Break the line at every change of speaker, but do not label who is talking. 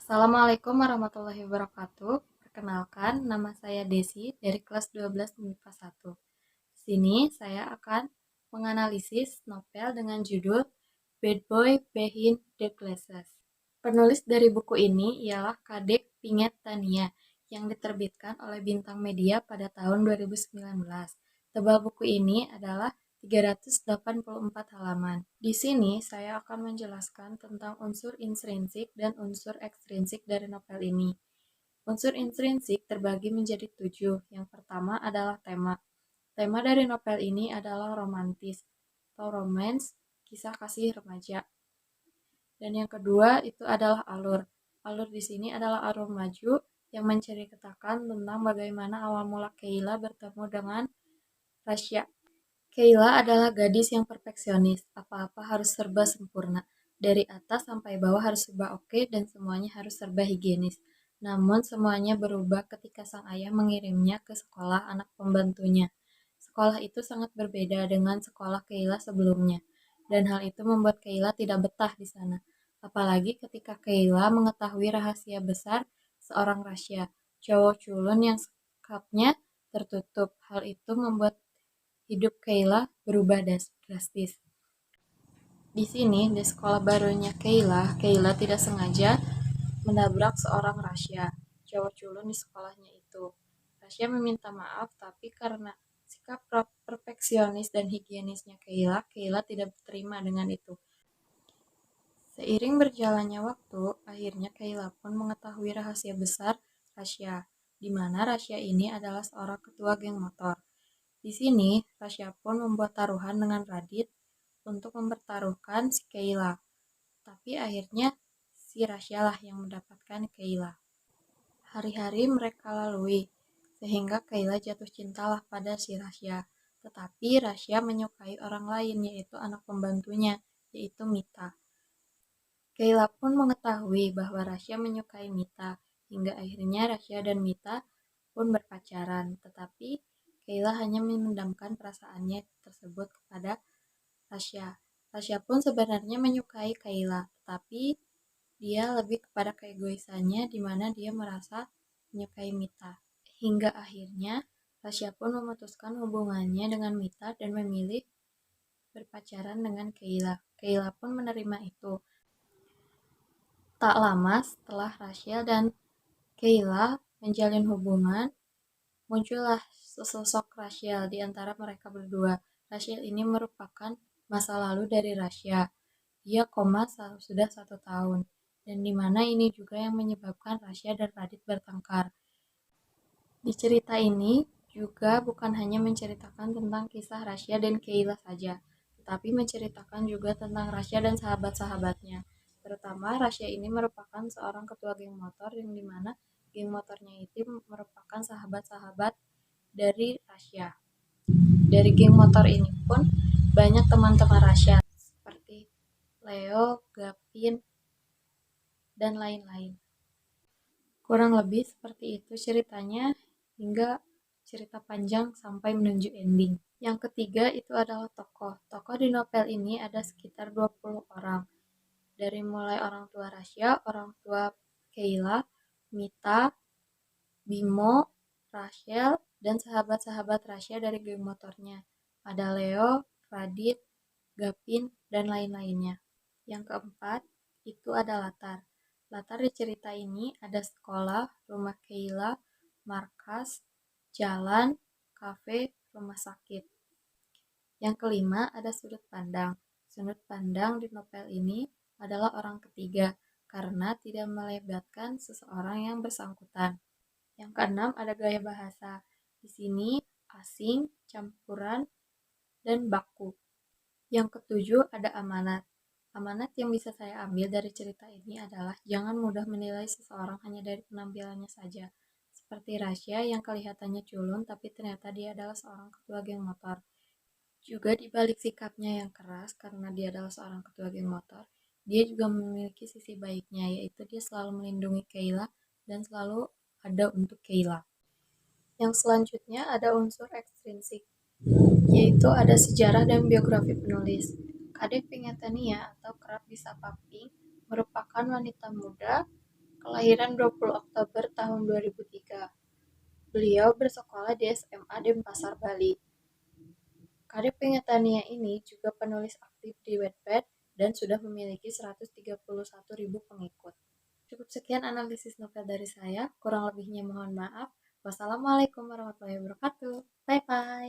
Assalamualaikum warahmatullahi wabarakatuh. Perkenalkan, nama saya Desi dari kelas 12 MIPA 1. Di sini saya akan menganalisis novel dengan judul Bad Boy Behind the Glasses. Penulis dari buku ini ialah Kadek Pinget Tania yang diterbitkan oleh Bintang Media pada tahun 2019. Tebal buku ini adalah 384 halaman. Di sini saya akan menjelaskan tentang unsur intrinsik dan unsur ekstrinsik dari novel ini. Unsur intrinsik terbagi menjadi 7. Yang pertama adalah tema. Tema dari novel ini adalah romantis atau romance, kisah kasih remaja. Dan yang kedua itu adalah alur. Alur di sini adalah alur maju yang menceritakan tentang bagaimana awal mula Keila bertemu dengan Rasya. Keila adalah gadis yang perfeksionis, apa-apa harus serba sempurna. Dari atas sampai bawah harus serba oke dan semuanya harus serba higienis. Namun semuanya berubah ketika sang ayah mengirimnya ke sekolah anak pembantunya. Sekolah itu sangat berbeda dengan sekolah Keila sebelumnya, dan hal itu membuat Keila tidak betah di sana. Apalagi ketika Keila mengetahui rahasia besar seorang Rasya, cowok culun yang sikapnya tertutup. Hal itu membuat hidup Keila berubah drastis. Di sini, di sekolah barunya Keila tidak sengaja menabrak seorang Rasya, cowok culun di sekolahnya itu. Rasya meminta maaf, tapi karena sikap perfeksionis dan higienisnya Keila tidak terima dengan itu. Seiring berjalannya waktu, akhirnya Keila pun mengetahui rahasia besar Rasya, di mana Rasya ini adalah seorang ketua geng motor. Di sini, Rasya pun membuat taruhan dengan Radit untuk mempertaruhkan si Keila. Tapi akhirnya si Rasya lah yang mendapatkan Keila. Hari-hari mereka lalui, sehingga Keila jatuh cintalah pada si Rasya. Tetapi Rasya menyukai orang lain, yaitu anak pembantunya, yaitu Mita. Keila pun mengetahui bahwa Rasya menyukai Mita, hingga akhirnya Rasya dan Mita pun berpacaran. Tetapi Keila hanya memendamkan perasaannya tersebut kepada Rasya. Rasya pun sebenarnya menyukai Keila, tetapi dia lebih kepada keegoisannya di mana dia merasa menyukai Mita. Hingga akhirnya Rasya pun memutuskan hubungannya dengan Mita dan memilih berpacaran dengan Keila. Keila pun menerima itu. Tak lama setelah Rasya dan Keila menjalin hubungan, muncullah sesosok Rachel di antara mereka berdua. Rachel ini merupakan masa lalu dari Rasya. Dia koma sudah 1 tahun. Dan di mana ini juga yang menyebabkan Rasya dan Radit bertengkar. Di cerita ini juga bukan hanya menceritakan tentang kisah Rasya dan Keila saja, tetapi menceritakan juga tentang Rasya dan sahabat-sahabatnya. Terutama Rasya ini merupakan seorang ketua geng motor yang dimana geng motornya itu merupakan sahabat-sahabat dari Rasya. Dari geng motor ini pun banyak teman-teman Rasya seperti Leo, Gavin, dan lain-lain. Kurang lebih seperti itu ceritanya hingga cerita panjang sampai menuju ending. Yang ketiga itu adalah tokoh. Tokoh di novel ini ada sekitar 20 orang. Dari mulai orang tua Rasya, orang tua Keila, Mita, Bimo, Rachel, dan sahabat-sahabat Rasya dari geng motornya. Ada Leo, Radit, Gavin, dan lain-lainnya. Yang keempat, itu ada latar. Latar di cerita ini ada sekolah, rumah Keila, markas, jalan, kafe, rumah sakit. Yang kelima ada sudut pandang. Sudut pandang di novel ini adalah orang ketiga karena tidak melibatkan seseorang yang bersangkutan. Yang keenam ada gaya bahasa. Di sini asing, campuran, dan baku. Yang ketujuh ada amanat. Amanat yang bisa saya ambil dari cerita ini adalah jangan mudah menilai seseorang hanya dari penampilannya saja. Seperti Rasya yang kelihatannya culun tapi ternyata dia adalah seorang ketua geng motor. Juga di balik sikapnya yang keras karena dia adalah seorang ketua geng motor, dia juga memiliki sisi baiknya, yaitu dia selalu melindungi Keila dan selalu ada untuk Keila. Yang selanjutnya ada unsur ekstrinsik, yaitu ada sejarah dan biografi penulis. Kadek Pingetania atau kerap disapa Pink merupakan wanita muda kelahiran 20 Oktober tahun 2003. Beliau bersekolah di SMA Denpasar, Bali. Kadek Pengetania ini juga penulis aktif di Wattpad dan sudah memiliki 131.000 pengikut. Cukup sekian analisis novel dari saya, kurang lebihnya mohon maaf. Wassalamualaikum warahmatullahi wabarakatuh. Bye-bye.